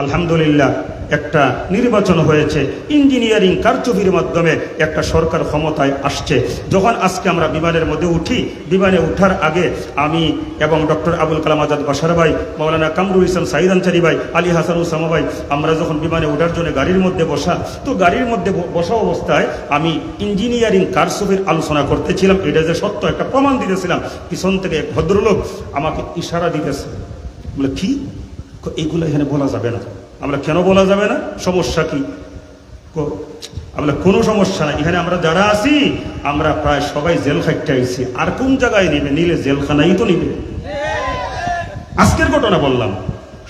আলহামদুলিল্লাহ একটা নির্বাচন হয়েছে, ইঞ্জিনিয়ারিং কারচুপির মাধ্যমে একটা সরকার ক্ষমতায় আসছে। যখন আজকে আমরা বিমানের মধ্যে উঠি, বিমানে ওঠার আগে আমি এবং ডক্টর আবুল কালাম আজাদ বাশার ভাই, মৌলানা কামরুল ইসলাম সাইদ আনসারি ভাই, আলী হাসান উসামা ভাই, আমরা যখন বিমানে ওঠার জন্য গাড়ির মধ্যে বসা, তো গাড়ির মধ্যে বসা অবস্থায় আমি ইঞ্জিনিয়ারিং কারচুপির আলোচনা করতেছিলাম। এটা যে সত্য একটা প্রমাণ দিতেছিলাম। পিছন থেকে এক ভদ্রলোক আমাকে ইশারা দিতেছে, বলে কি এইগুলো এখানে বলা যাবে না। আমরা কেন বলা যাবে না, সমস্যা কি? আমরা কোনো সমস্যা নাই, এখানে আমরা যারা আছি আমরা প্রায় সবাই জেল খাটতে আইছি, আর কোন জায়গায় নিবে? নিলে জেলখানাই তো নিবে। আজকের ঘটনা বললাম।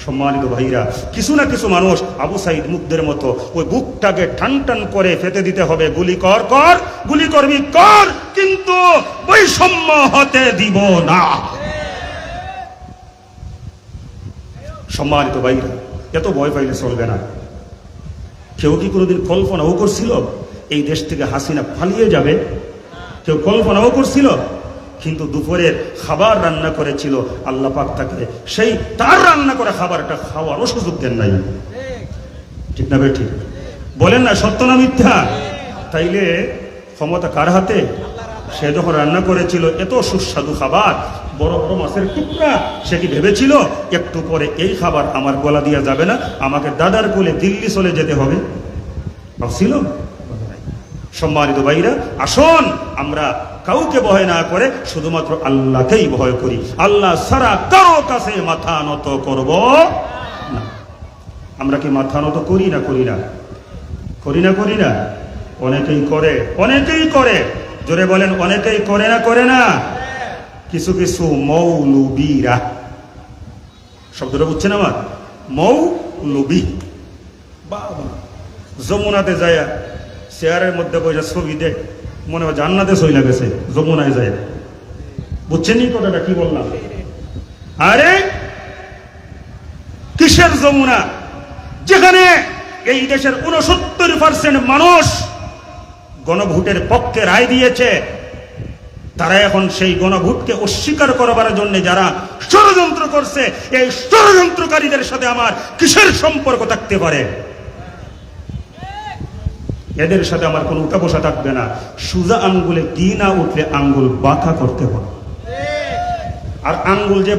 সম্মানিত ভাইরা, কিছু না কিছু মানুষ আবু সাইদ মুগ্ধের মতো ওই বুকটাকে টান টান করে ফেতে দিতে হবে, গুলি কর কর, গুলি করবি কর, কিন্তু বৈষম্য হতে দিব না। সম্মানিত ভাইরা, এত ভয় পাইলে চলবে না। কেউ কি কোনোদিন কল্পনাও করছিল এই দেশ থেকে হাসিনা পালিয়ে যাবে? কেউ কল্পনাও করছিল? কিন্তু দুপুরের খাবার রান্না করেছিল আল্লাহ পাক তাকে সেই তার রান্না করা খাবারটা খাওয়ারও সুযোগ দেন নাই। ঠিক না ভাই? ঠিক বলেন না, সত্য না মিথ্যা? তাইলে ক্ষমতা কার হাতে? সে যখন রান্না করেছিল এত সুস্বাদু খাবার, বড় বড় মাছের টুকরা, সে কি ভেবেছিল একটু পরে এই খাবার আমার গলা দিয়া যাবে না, আমাকে দাদার কোলে দিল্লি চলে যেতে হবে? ভাবছিল? সম্মানিত ভাইরা, আসুন আমরা কাউকে ভয় না করে শুধুমাত্র আল্লাহকেই ভয় করি। আল্লাহ ছাড়া কারো কাছে মাথা নত করব না। আমরা কি মাথা নত করি না? করি না? করি না? করি না? অনেকেই করে, অনেকেই করে। জোরে বলেন, অনেকেই করে না? করে না? কিছু কিছু মৌলবীরা, শব্দটা বুঝছেন আমার? মৌলবী বাবা যমুনাতে যায় চেয়ারের মধ্যে বসে ছবি দেখ, মনে হয় জান্নাতে চলে গেছে যমুনায় যায়। বুঝছেন এই কথাটা কি বললাম? আরে কিসের যমুনা, যেখানে এই দেশের 69% মানুষ গণভোটের পক্ষে রায় দিয়েছে, তারা এখন সেই গণভোটকে অস্বীকার করবার জন্য যারা ষড়যন্ত্র করছে, এই ষড়যন্ত্রকারীদের সাথে আমার কিসের সম্পর্ক থাকতে পারে? এদের সাথে আমার কোনো উঠা বসা থাকবে না। সোজা আঙ্গুলে কি না উঠলে আঙ্গুল বাঁকা করতে হবে, আর আঙ্গুল যে